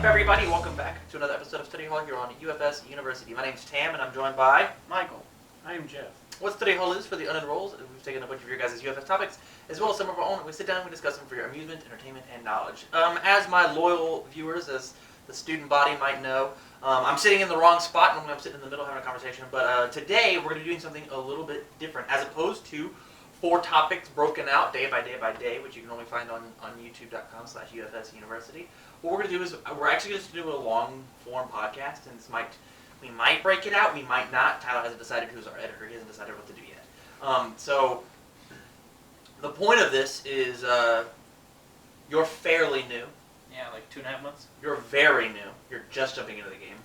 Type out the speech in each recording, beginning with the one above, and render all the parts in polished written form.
up, everybody? Welcome back to another episode of Study Hall here on UFSU University. My name's Tam, and I'm joined by Michael. I am Jeff. What Study Hall is for the unenrolled. We've taken a bunch of your guys' UFS topics, as well as some of our own. We sit down and we discuss them for your amusement, entertainment, and knowledge. As my loyal viewers, as the student body might know, I'm sitting in the wrong spot. Normally I'm sitting in the middle having a conversation, but today we're going to be doing something a little bit different, as opposed to 4 topics broken out day by day, which you can only find on youtube.com/UFS University. What we're going to do is we're actually just going to do a long-form podcast, and we might break it out, we might not. Tyler hasn't decided who's our editor. He hasn't decided what to do yet. So the point of this is you're fairly new. Yeah, like 2.5 months. You're very new. You're just jumping into the game.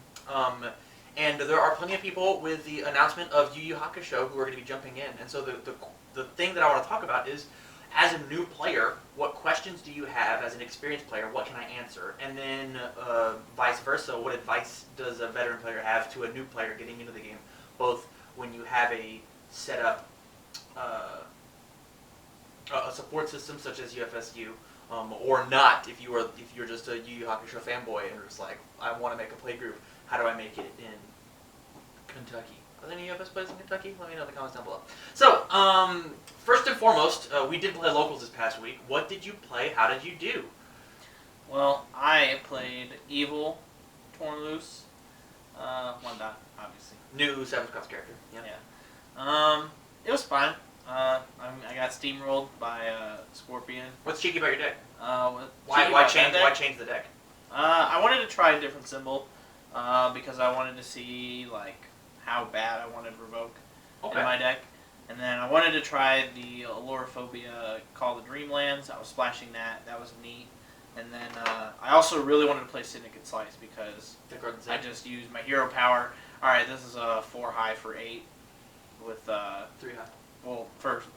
And there are plenty of people with the announcement of Yu Yu Hakusho who are going to be jumping in. And so the thing that I want to talk about is, as a new player, what questions do you have? As an experienced player, what can I answer? And then vice versa, what advice does a veteran player have to a new player getting into the game? Both when you have a set up a support system such as UFSU, or not, if you're just a Yu Yu Hakusho fanboy and you're just like, I want to make a play group. How do I make it in Kentucky? Are there any UFS players in Kentucky? Let me know in the comments down below. So, first and foremost, we did play locals this past week. What did you play? How did you do? Well, I played Evil, Torn Loose, 1 dot, obviously. New 7th class character. Yeah. It was fine. I got steamrolled by Scorpion. What's cheeky about your deck? Why change the deck? I wanted to try a different symbol because I wanted to see how bad I wanted Revoke in my deck. And then I wanted to try the Alloraphobia Call the Dreamlands. I was splashing that. That was neat. And then I also really wanted to play Syndicate Slice because I just used my hero power. Alright, this is a 4 high for 8 with 3 high. Well, first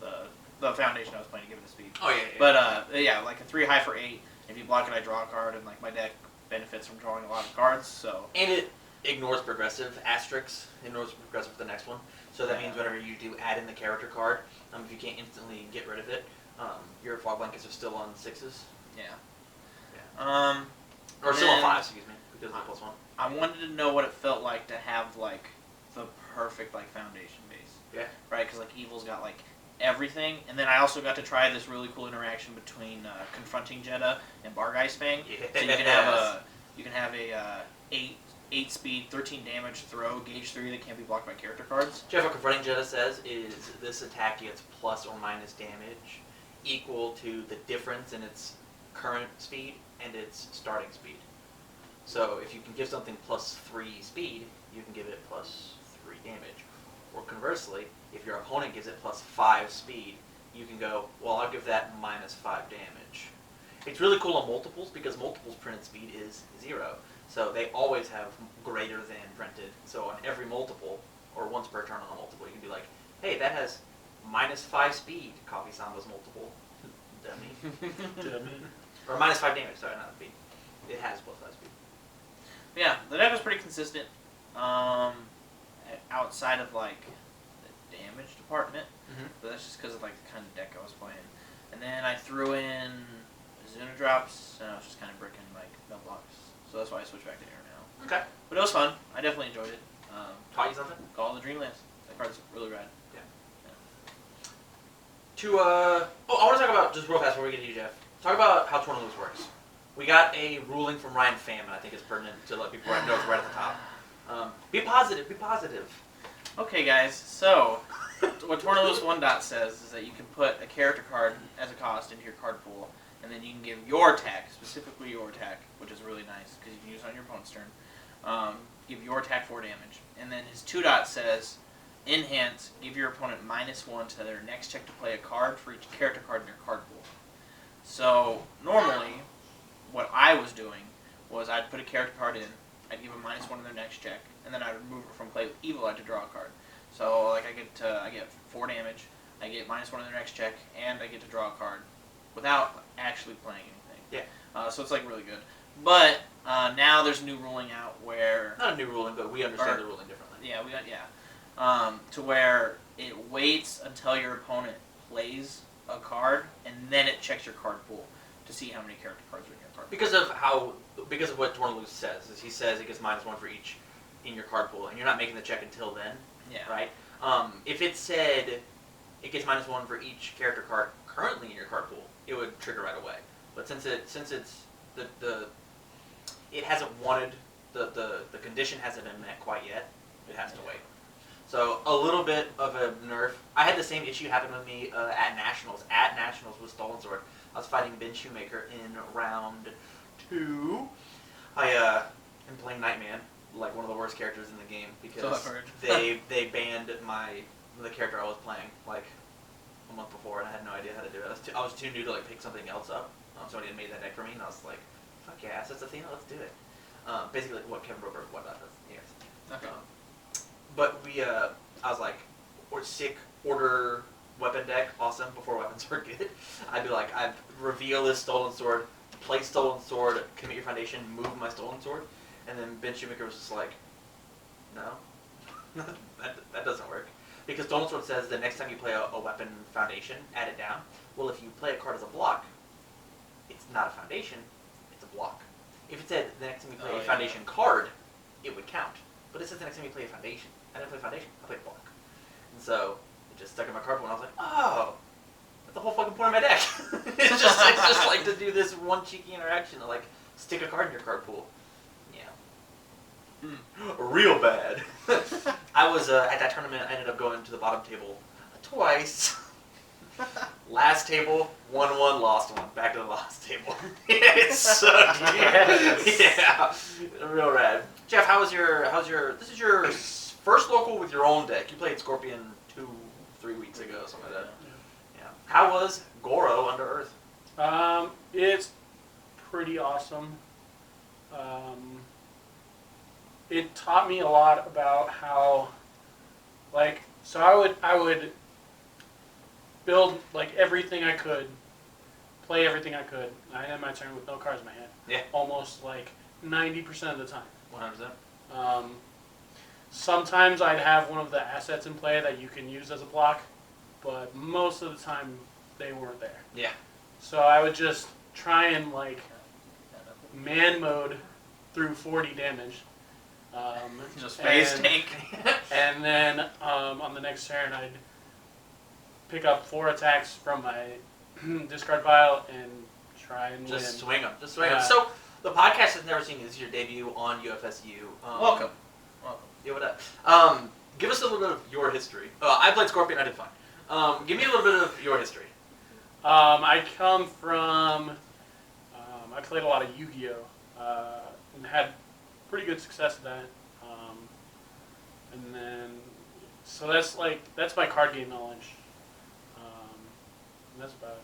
the foundation I was playing to give it a speed. Oh yeah. But yeah, like a 3 high for 8. If you block it, I draw a card, and my deck benefits from drawing a lot of cards. So. And it ignores progressive asterisks. Ignores progressive for the next one. So that means whenever you do add in the character card, if you can't instantly get rid of it, your fog blankets are still on 6s. Yeah. Or still on 5s, excuse me, because of the +1. I wanted to know what it felt like to have the perfect foundation base. Yeah. Right, because Evil's got everything, and then I also got to try this really cool interaction between Confronting Jeddah and Bargeist Fang. Yes. So you can have a 8 speed, 13 damage throw, gauge 3 that can't be blocked by character cards. Jeff, what Confronting Jeddah says is this attack gets plus or minus damage equal to the difference in its current speed and its starting speed. So if you can give something +3 speed, you can give it +3 damage. Or conversely, if your opponent gives it +5 speed, you can go, well, I'll give that -5 damage. It's really cool on multiples because multiples printed speed is 0. So they always have greater than printed. So on every multiple, or once per turn on a multiple, you can be like, hey, that has -5 speed, Coffee Samba's multiple. Dummy. Dummy. Or -5 damage, sorry, not speed. It has +5 speed. Yeah, the deck was pretty consistent. Outside of the damage department, but that's just because of the kind of deck I was playing. And then I threw in Zuna drops, and I was just kind of bricking no blocks. So that's why I switched back to air now. Okay. But it was fun. I definitely enjoyed it. Taught you something? Call the Dreamlands. That card's really rad. Yeah. I want to talk about, just real fast before we get to you, Jeff. Talk about how Torn Loose works. We got a ruling from Ryan Pham, and I think it's pertinent to let people know it's right at the top. Be positive, be positive. Okay, guys, so what Torn Loose 1 dot says is that you can put a character card as a cost into your card pool, and then you can give your attack, specifically your attack, which is really nice because you can use it on your opponent's turn, give your attack 4 damage. And then his 2 dot says, enhance, give your opponent -1 to their next check to play a card for each character card in your card pool. So normally, what I was doing was I'd put a character card in, I'd give them -1 to their next check, and then I'd remove it from play with Evil. I had to draw a card. So I get 4 damage, I get -1 to their next check, and I get to draw a card without actually playing anything. Yeah. So it's really good. But now there's a new ruling out where not a new ruling, but we understand the ruling differently. Yeah, to where it waits until your opponent plays a card, and then it checks your card pool. to see how many character cards are in your card. Because of what Tornaloose says, is he says it gets -1 for each in your card pool, and you're not making the check until then. Yeah. Right. If it said it gets -1 for each character card currently in your card pool, it would trigger right away. But since it's it hasn't wanted the condition hasn't been met quite yet, it has to wait. So a little bit of a nerf. I had the same issue happen with me at Nationals. At Nationals with Stolen Sword, I was fighting Ben Shoemaker in round 2. I am playing Nightman, like one of the worst characters in the game, because they banned the character I was playing like a month before, and I had no idea how to do it. I was too new to like pick something else up. Somebody had made that deck for me, and I was like, "Fuck yeah, that's Athena, let's do it." Basically, what Kevin Roper and whatnot does. Yes. Okay. But I was like, sick order weapon deck, awesome. Before weapons were good, I'd be like, I'd reveal this Stolen Sword, play Stolen Sword, commit your foundation, move my Stolen Sword, and then Ben Shoemaker was just like, no, that doesn't work. Because Stolen Sword says the next time you play a weapon foundation, add it down. Well, if you play a card as a block, it's not a foundation, it's a block. If it said the next time you play a foundation card, it would count. But it says the next time you play a foundation. I didn't play foundation, I played block. And so it just stuck in my card pool, and I was like, oh, that's the whole fucking point of my deck. it's just like to do this one cheeky interaction to like stick a card in your card pool. Yeah. Real bad. I was at that tournament. I ended up going to the bottom table twice. Last table, 1-1, lost 1. Back to the last table. It sucked. Yeah, real rad. Jeff, how's your? This is your first local with your own deck. You played Scorpion 2-3 weeks ago, something like that. Yeah. How was Goro Under Earth? It's pretty awesome. It taught me a lot about how, like, so I would build like everything I could, play everything I could. I had my turn with no cards in my hand. Yeah. Almost like 90% of the time. 100%. Sometimes I'd have one of the assets in play that you can use as a block, but most of the time they weren't there. Yeah. So I would just try and like man mode through 40 damage. Just phase tank. And then on the next turn I'd pick up 4 attacks from my discard pile and try and win. Just swing them. Just swing them. So the podcast has never seen you. This is your debut on UFSU. Welcome. Yeah, what up? Give us a little bit of your history. I played Scorpion. I did fine. Give me a little bit of your history. I come from. I played a lot of Yu-Gi-Oh! And had pretty good success at that. And then, so that's my card game knowledge. And that's about it.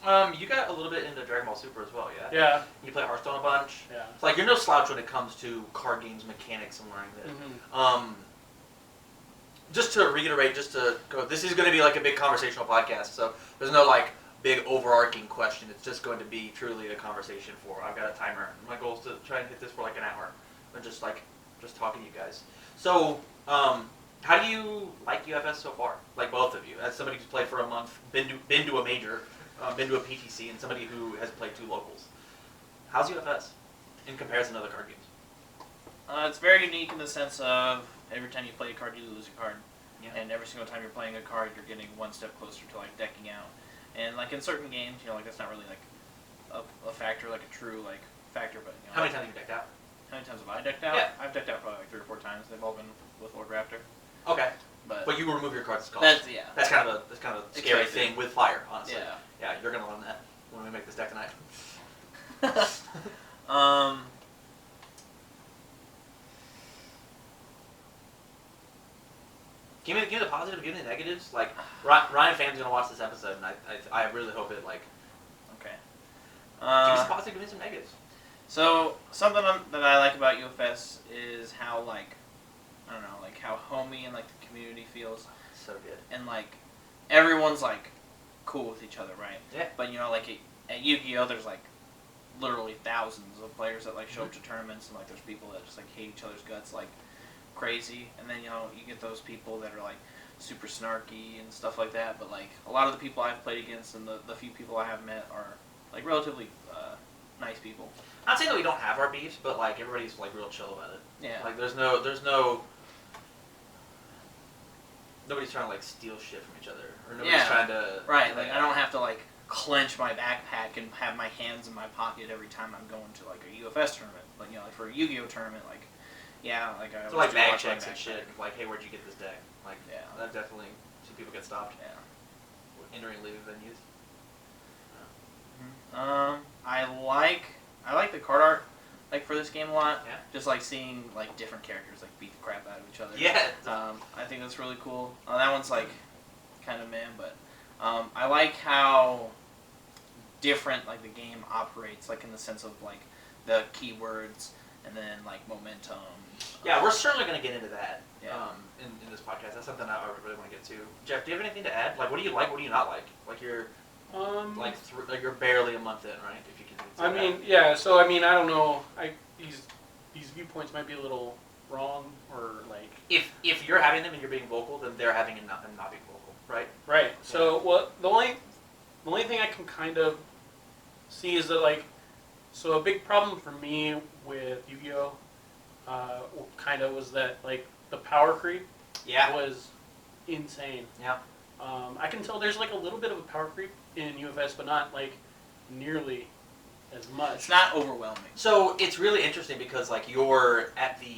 Yeah. You got a little bit into Dragon Ball Super as well, yeah? Yeah. You play Hearthstone a bunch. Yeah. It's like you're no slouch when it comes to card games, mechanics, and learning that. Mm-hmm. Just to reiterate, just to go, this is going to be like a big conversational podcast, so there's no like big overarching question. It's just going to be truly a conversation for. I've got a timer. My goal is to try and hit this for like an hour, and just talking to you guys. So, how do you like UFS so far? Like both of you, as somebody who's played for a month, been to a major, been to a PTC, and somebody who has played 2 locals. How's UFS in comparison to other card games? It's very unique in the sense of every time you play a card, you lose a card. Yeah. And every single time you're playing a card, you're getting one step closer to like decking out. And like in certain games, like that's not really like a factor, like a true like factor. But How many times have you decked out? How many times have I decked out? Yeah. I've decked out probably like 3 or 4 times. They've all been with Lord Raptor. Okay. But you remove your cards as cost. That's kind of a scary Expected. thing with fire, honestly. Yeah. Yeah, you're gonna learn that when we make this deck tonight. Give me the positive, give me the negatives. Like Ryan Pham's gonna watch this episode, and I really hope it like. Okay. Give me some positive, give me some negatives. So something that I like about UFS is how like I don't know, like how homey and like the community feels. So good. And like everyone's like cool with each other, right? Yeah. But like at Yu-Gi-Oh, there's like literally thousands of players that like show up to tournaments, and like there's people that just like hate each other's guts like crazy. And then you get those people that are like super snarky and stuff like that. But like a lot of the people I've played against and the few people I have met are like relatively nice people. Not saying that we don't have our beefs, but like everybody's like real chill about it. Yeah. Like there's nobody's trying to like steal shit from each other, or nobody's trying to. Right. Like I don't have to like clench my backpack and have my hands in my pocket every time I'm going to like a UFS tournament. Like like for a Yu-Gi-Oh tournament, like I so like do bag watch my checks and shit. backpack. Like, hey, where'd you get this deck? Like, that definitely see people get stopped. Yeah. Entering leaving venues. I like the card art like for this game a lot. Yeah. Just like seeing like different characters like beat the crap out of each other. Yeah. I think that's really cool. That one's like kind of but I like how different like the game operates, like in the sense of like the keywords and then like momentum. Yeah, we're certainly going to get into that Yeah. in this podcast. That's something I really want to get to. Jeff, do you have anything to add? Like, what do you like? What do you not like? Like you're like you're barely a month in, right? If you can. I mean, yeah. So I mean, I don't know. These viewpoints might be a little wrong, or like. If you're having them and you're being vocal, then they're having and not being vocal, right? Right. So the only thing I can kind of see is that like, so a big problem for me with Yu-Gi-Oh, kind of was that like the power creep. Yeah. Was insane. Yeah. I can tell there's like a little bit of a power creep in UFS, but not like nearly as much. It's not overwhelming. So it's really interesting because like you're at the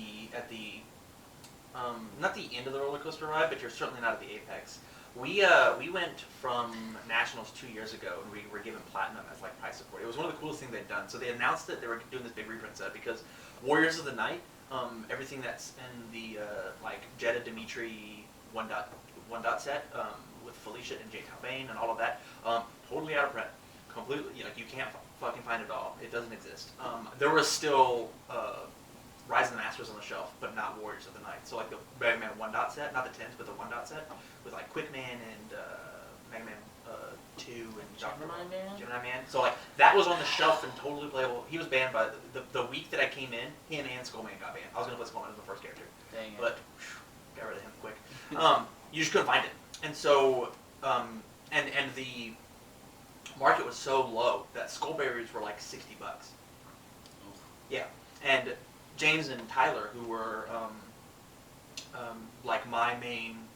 not the end of the roller coaster ride, but you're certainly not at the apex. We went from nationals 2 years ago, and we were given platinum as like prize support. It was one of the coolest things they'd done. So they announced that they were doing this big reprint set because Warriors of the Night, everything that's in the like Jeddah Dimitri 1.1 set with Felicia and Jade Talbane and all of that, totally out of print, completely. You can't fucking find it all. It doesn't exist. There was still Rise of the Masters on the shelf, but not Warriors of the Night. So like the Mega Man 1 set, not the 10s, but the 1 set with like Quickman and Mega Man 2 and Gemini Man. So like that was on the shelf and totally playable. He was banned by the week that I came in. Him and Skullman got banned. I was gonna play Skullman as the first character, but got rid of him quick. You just couldn't find it, and so and the market was so low that skull berries were like $60. Yeah, and James and Tyler, who were like my main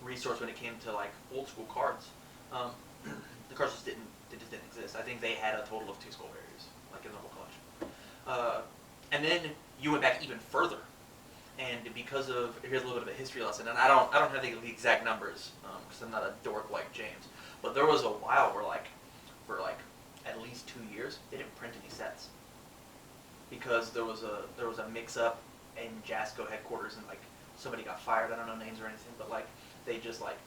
resource when it came to like old school cards, the cards just didn't exist. I think they had a total of 2 skull berries, like in the whole collection. And then you went back even further, and because of here's a little bit of a history lesson, and I don't have the exact numbers because I'm not a dork like James, but there was a while where like for like at least 2 years they didn't print any sets because there was a mix up in Jasco headquarters and like somebody got fired. I don't know names or anything, but like they just like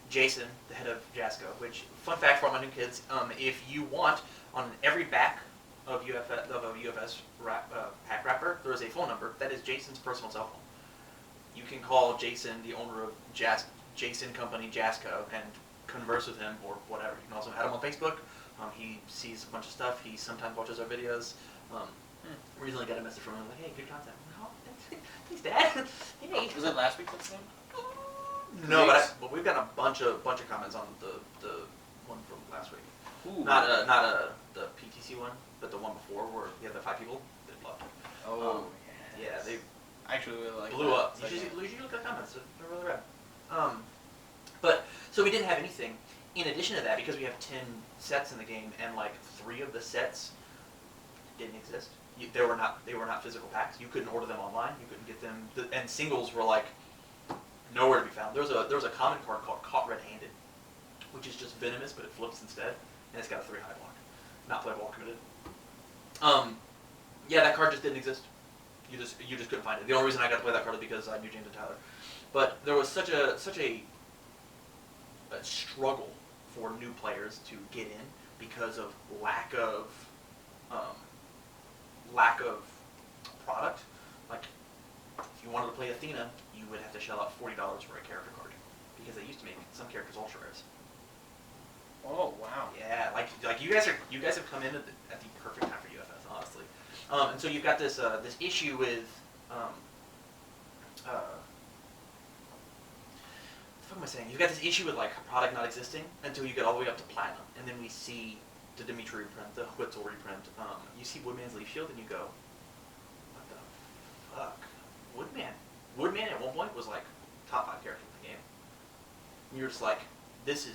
Jason, the head of Jasco, which fun fact for all my new kids, if you want on every back of a UFS pack wrapper, there is a phone number. That is Jason's personal cell phone. You can call Jason, the owner of Jason Company Jasco, and converse with him or whatever. You can also add him on Facebook. He sees a bunch of stuff. He sometimes watches our videos. Recently got a message from him like, "Hey, good content." Oh, thanks, Dad. Hey. Was it last week that's name? No, but we've got a bunch of comments on the one from last week. Ooh. Not the pt.1, but the one before where we had the 5 people. They loved it. Oh, yes. Yeah, they actually really like blew that. up. You should look at the comments. They're really rad. But so we didn't have anything. In addition to that, because we have 10 sets in the game, and like 3 of the sets didn't exist. They were not physical packs. You couldn't order them online. You couldn't get them. And singles were like nowhere to be found. There was a common card called Caught Red-Handed, which is just venomous, but it flips instead, and it's got a 3 high block, not playable or committed. Yeah, that card just didn't exist. You just couldn't find it. The only reason I got to play that card is because I knew James and Tyler. But there was such a struggle for new players to get in because of lack of product. Like, if you wanted to play Athena, you would have to shell out $40 for a character card because they used to make some characters ultra rares. Oh wow! Yeah, like you guys have come in at the perfect time for UFS, honestly. And so you've got this this issue with what the fuck am I saying? You've got this issue with like product not existing until you get all the way up to platinum, and then we see the Dimitri reprint, the Whittle reprint, you see Woodman's Leaf Shield and you go, what the fuck? Woodman. Woodman at one point was like top 5 character in the game. And you're just like, this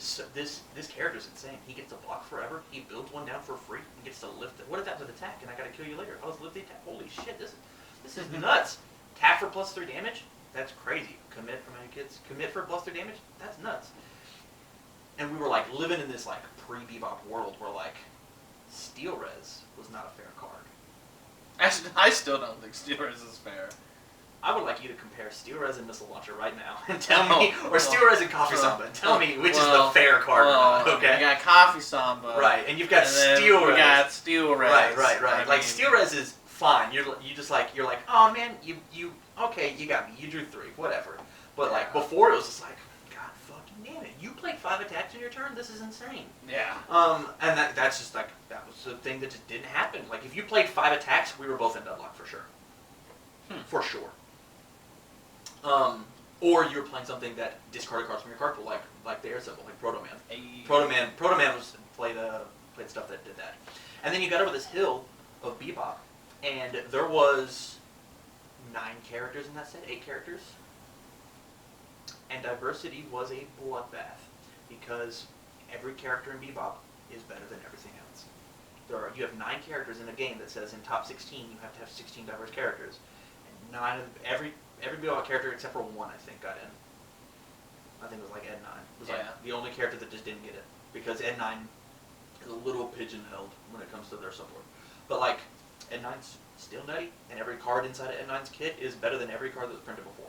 character's insane. He gets to block forever. He builds one down for free and gets to lift it. What if that was attack and I gotta kill you later? How does lift the attack? Holy shit, this is nuts. Attack for +3 damage? That's crazy. Commit for my kids. Commit for +3 damage? That's nuts. And we were like living in this like pre-Bebop world where like Steel Res was not a fair card. Actually, I still don't think Steel Res is fair. I would like you to compare Steel Res and Missile Launcher right now and tell me, or Steel Res and Coffee Samba, and tell me which is the fair card or not, okay? You got Coffee Samba. Right, and you've got and Steel Res. We got Steel Res. Right. I Like mean, Steel Res is fine. You're like, oh man, you okay, you got me. You drew 3, whatever. But like before, it was just like, God fucking damn it, you played 5 attacks in your turn. This is insane. Yeah. And that's just like that was the thing that just didn't happen. Like if you played 5 attacks, we were both in deadlock for sure. For sure. Or you were playing something that discarded cards from your card pool, like the air symbol, like Proto Man. Proto Man was played stuff that did that. And then you got over this hill of Bebop, and there was 9 characters in that set, 8 characters. And diversity was a bloodbath because every character in Bebop is better than everything else. You have 9 characters in a game that says in top 16 you have to have 16 diverse characters, and every Bebop character except for 1 I think got in. I think it was like Ed 9. It was like the only character that just didn't get it because Ed 9 is a little pigeon-held when it comes to their support. But like Ed 9's still nutty, and every card inside of Ed 9's kit is better than every card that was printed before.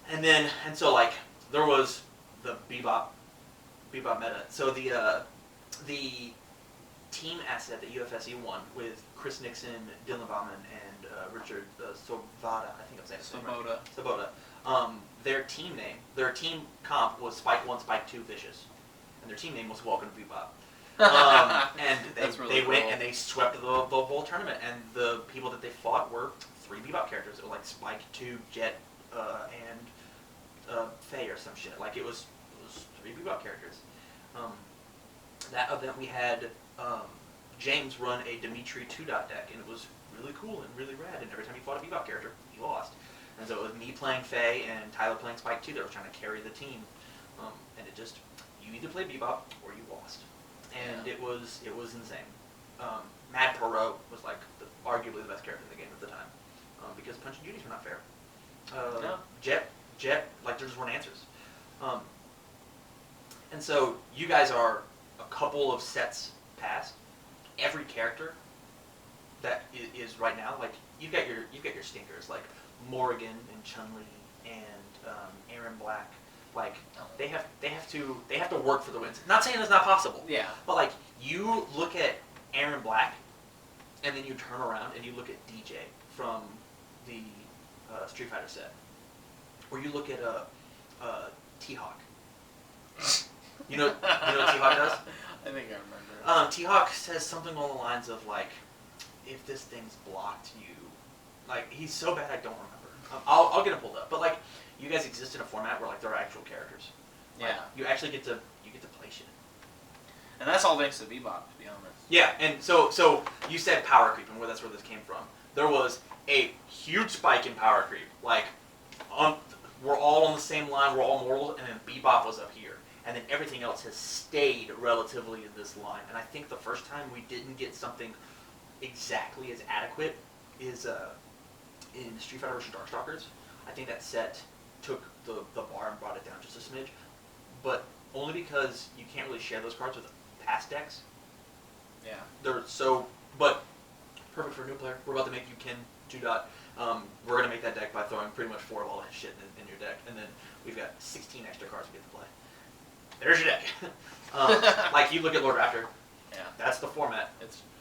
And so like there was the Bebop meta. So the team asset that UFSU won with Chris Nixon, Dylan Bauman, and Richard Sobota, I think I'm saying his name right. Sobota. Their team name, their team comp was Spike 1, Spike 2 Vicious. And their team name was Welcome to Bebop. And they went and they swept the whole tournament. And the people that they fought were 3 Bebop characters. It was like Spike, 2, Jet, and Faye or some shit. Like it was 3 Bebop characters. That event we had James run a Dimitri 2-dot deck, and it was really cool and really rad, and every time he fought a Bebop character, he lost. And so it was me playing Faye and Tyler playing Spike 2 that were trying to carry the team. And it just, you either played Bebop or you lost. And it was insane. Mad Perot was like arguably the best character in the game at the time, because Punch and Judies were not fair. Jet, like there just weren't answers. And so you guys are a couple of sets past. Every character that is right now, like you've got your stinkers like Morrigan and Chun-Li and Aaron Black. Like they have to work for the wins. Not saying it's not possible. Yeah. But like you look at Aaron Black, and then you turn around and you look at DJ from the Street Fighter set, or you look at T-Hawk. You know what T-Hawk does? I think I remember. T-Hawk says something along the lines of like, if this thing's blocked, you, like he's so bad I don't remember. I'll get it pulled up. But like, you guys exist in a format where like there are actual characters. Like, Yeah. You actually get to play shit. And that's all thanks to Bebop, to be honest. Yeah, and so you said power creep and that's where this came from. There was a huge spike in power creep. Like, we're all on the same line, we're all mortal, and then Bebop was up here. And then everything else has stayed relatively in this line. And I think the first time we didn't get something exactly as adequate is in Street Fighter vs. Darkstalkers. I think that set took the bar and brought it down just a smidge. But only because you can't really share those cards with past decks. Yeah. They're so, but perfect for a new player. We're about to make you Ken 2-dot. We're going to make that deck by throwing pretty much 4 of all that shit in your deck. And then we've got 16 extra cards we get to play. There's your deck. Like you look at Lord Raptor. Yeah. That's the format.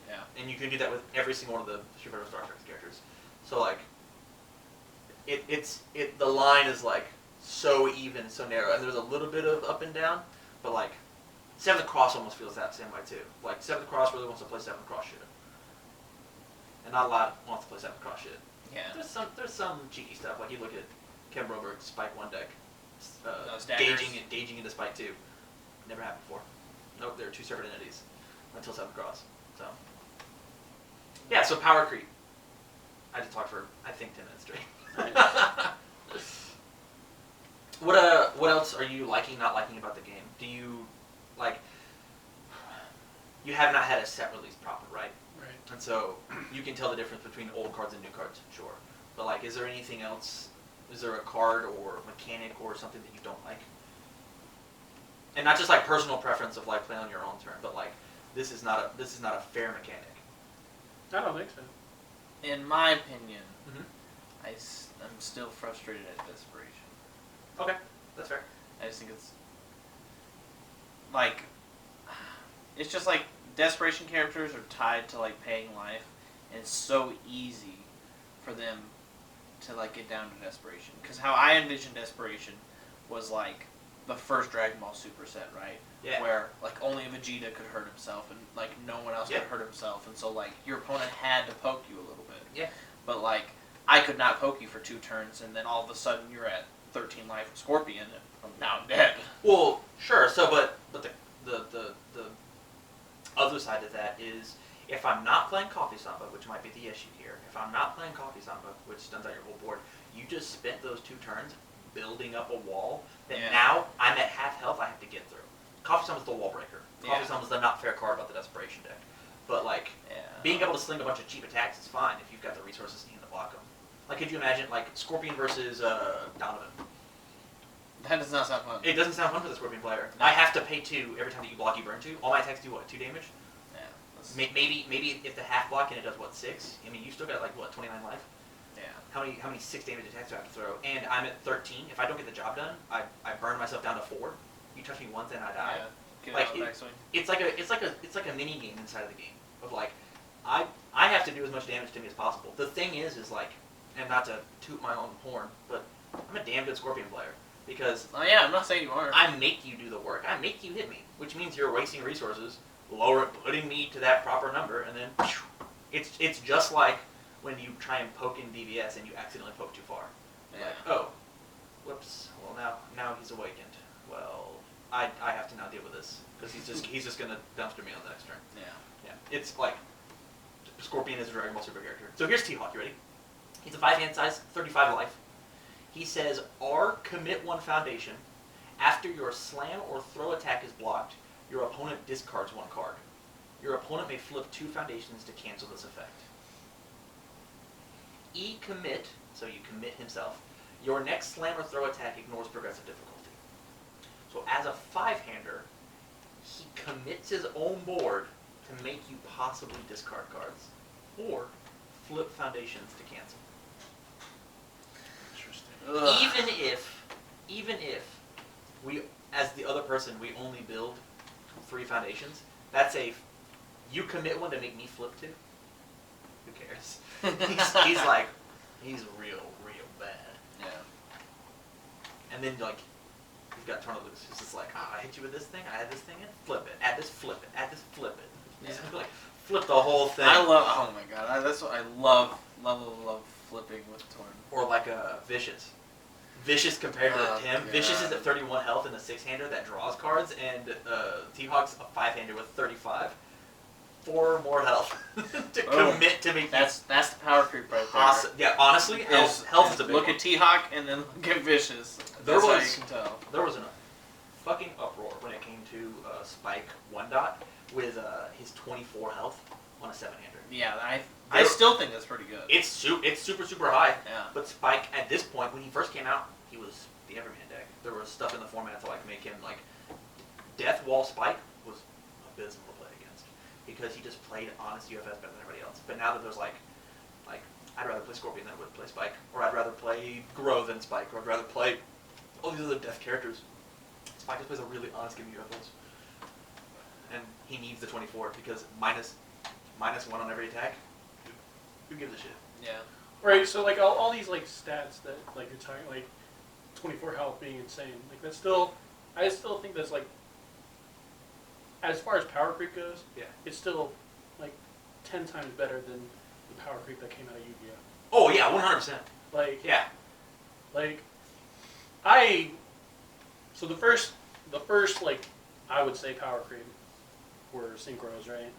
Yeah. And you can do that with every single one of the Street Fighter Star Trek characters. So like, the line is like so even, so narrow, and there's a little bit of up and down, but like, 7th Cross almost feels that same way too. Like 7th Cross really wants to play 7th Cross shit, and not a lot wants to play 7th Cross shit. Yeah. There's some cheeky stuff. Like you look at Ken Broberg's Spike 1 deck, Daggers. gauging into Spike 2. Never happened before. Nope, they're 2 separate entities. until 7th cross. So yeah, so power creep. I just talked for I think 10 minutes straight. What else are you liking, not liking about the game? Do you like? You have not had a set release proper, right? Right. And so you can tell the difference between old cards and new cards, sure. But like, is there anything else? Is there a card or mechanic or something that you don't like? And not just like personal preference of like playing on your own turn, but like this is not a fair mechanic. I don't think so. In my opinion, Mhm. I'm still frustrated at desperation. Okay, that's fair. I just think it's like it's just like desperation characters are tied to like paying life, and it's so easy for them to like get down to desperation. Because how I envisioned desperation was like the first Dragon Ball Super set, right? Yeah. Where like only Vegeta could hurt himself, and like no one else Yeah. could hurt himself, and so like your opponent had to poke you a little bit. Yeah. But like I could not poke you for 2 turns, and then all of a sudden you're at 13 life with Scorpion, and I'm now dead. Well, sure. So, but the other side of that is if I'm not playing Coffee Samba, which might be the issue here. If I'm not playing Coffee Samba, which stuns out your whole board, you just spent those 2 turns building up a wall that Yeah. now I'm at half health. I have to get through. Coffee Samba's the wall breaker. Coffee Yeah. Samba's the not fair card about the desperation deck. But like Yeah. being able to sling a bunch of cheap attacks is fine if you've got the resources in to block them. Like, could you imagine like Scorpion versus Donovan? That does not sound fun. It doesn't sound fun for the Scorpion player. No. I have to pay 2 every time that you block, you burn 2. All my attacks do what, 2 damage? Yeah. That's, Maybe if the half block and it does what, 6? I mean, you still got like what, 29 life? yeah. How many 6 damage attacks do I have to throw? And I'm at 13. If I don't get the job done, I burn myself down to 4. You touch me once and I die. Yeah. Get Like, out of the backswing. It's like a mini game inside of the game of like I have to do as much damage to me as possible. The thing is like, and not to toot my own horn, but I'm a damn good Scorpion player because Oh yeah, I'm not saying you aren't. I make you do the work. I make you hit me, which means you're wasting resources, putting me to that proper number, and then it's just like when you try and poke in DVS and you accidentally poke too far. Yeah. Like, oh, whoops. Well, now he's awakened. Well, I have to now deal with this because he's just gonna dumpster me on the next turn. Yeah. Yeah, it's like Scorpion is a Dragon Ball Super character. So here's T-Hawk. You ready? He's a 5-hand size, 35 life. He says, R, commit 1 foundation. After your slam or throw attack is blocked, your opponent discards 1 card. Your opponent may flip 2 foundations to cancel this effect. E, commit, so you commit himself. Your next slam or throw attack ignores progressive difficulty. So as a 5-hander, he commits his own board to make you possibly discard cards or flip foundations to cancel. Interesting. Ugh. Even if we, as the other person, we only build 3 foundations, that's you commit 1 to make me flip 2. Who cares? He's real bad. Yeah. And then like, you've got Torna Loose. It's just like, I hit you with this thing, I add this thing in, flip it, add this, flip it, add this, flip it. Just Yeah. like, flip the whole thing. I love. Oh my god, that's what I love flipping with Torn. Or like a Vicious. Vicious compared to Oh, him. God. Vicious is at 31 health and a 6-hander that draws cards, and T-Hawk's a 5-hander with 35. 4 more health to Oh, commit to make That's the power creep right there. Yeah, honestly, health is a big Look one. at T-Hawk and then look at Vicious. There That's how was- you can tell. There was a fucking uproar when it came to Spike 1-Dot with his 24 health on a 7-hander. Yeah, I still think that's pretty good. It's super high. Yeah. But Spike, at this point, when he first came out, he was the Everman deck. There was stuff in the format to like make him like Death Wall Spike was abysmal to play against because he just played honest UFS better than everybody else. But now that there's like I'd rather play Scorpion than I would play Spike, or I'd rather play Grow than Spike, or I'd rather play all these other death characters. Spike just plays a really honest game of UFOs, and he needs the 24 because minus 1 on every attack. Who gives a shit? Yeah. Right, so like all these like stats that like you're talking like 24 health being insane. Like that's still, I still think that's like, as far as power creep goes, Yeah. it's still like 10 times better than the power creep that came out of Yu-Gi-Oh. Oh yeah, 100%. Like Yeah. like so the first like I would say power creep were synchros, right?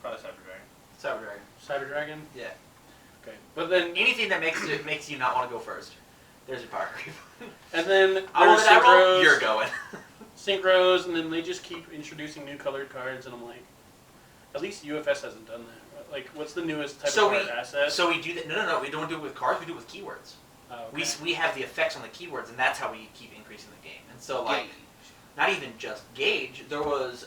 Probably Cyber Dragon. Cyber Dragon. Cyber Dragon. Yeah. Okay, but then Anything that makes you not want to go first. There's your power creep. and then I want there's that roll. synchros. You're going. Synchros, and then they just keep introducing new colored cards, and I'm like, at least UFS hasn't done that. Like, what's the newest type of card asset? So we do that. No. We don't do it with cards. We do it with keywords. Oh, okay. We have the effects on the keywords, and that's how we keep increasing the game. And so, like, not even just Gauge. There was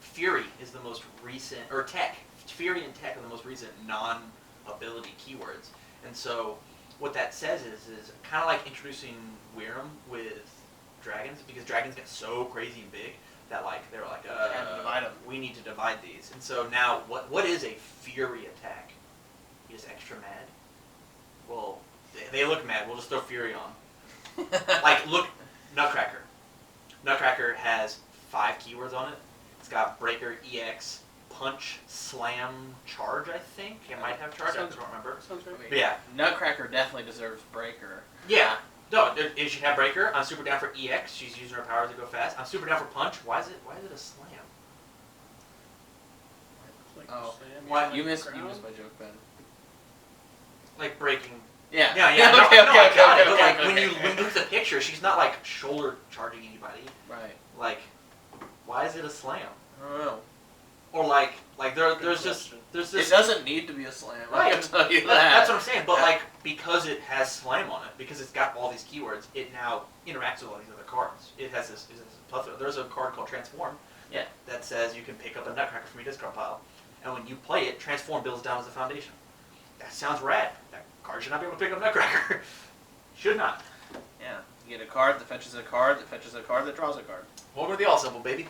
Fury is the most recent, or Tech. Fury and Tech are the most recent non-ability keywords. And so, what that says is kind of like introducing Wyram with dragons, because dragons get so crazy and big that like they're like, divide 'em. we need to divide these. And so now, what is a Fury attack? You just extra mad? Well, they look mad. We'll just throw Fury on. Like, look, Nutcracker. Nutcracker has 5 keywords on it. It's got Breaker, EX, Punch, Slam, Charge, I think. It might have Charge, I don't remember. Sounds right. But yeah. Nutcracker definitely deserves Breaker. Yeah. No, it should have Breaker. I'm super down for EX. She's using her powers to go fast. I'm super down for Punch. Why is it a Slam? Like, Oh. Sam, Why- like You missed crown? my joke, Ben. Like breaking. Yeah. Yeah. Okay, No, I okay, got it. okay, But like okay, when you okay. look at the picture, she's not like shoulder charging anybody. Right. Like, why is it a Slam? I don't know. Or like there's Good just question. there's It this. doesn't need to be a slam. I Right. can tell you that. That's what I'm saying. But Yeah. like because it has Slam on it, because it's got all these keywords, it now interacts with all these other cards. It has this plethora. There's a card called Transform. Yeah. That says you can pick up a Nutcracker from your discard pile, and when you play it, Transform builds down as a foundation. That sounds rad. That card should not be able to pick up Nutcracker. Should not. Yeah. You get a card that fetches a card that fetches a card that draws a card. Welcome to the All Simple, baby.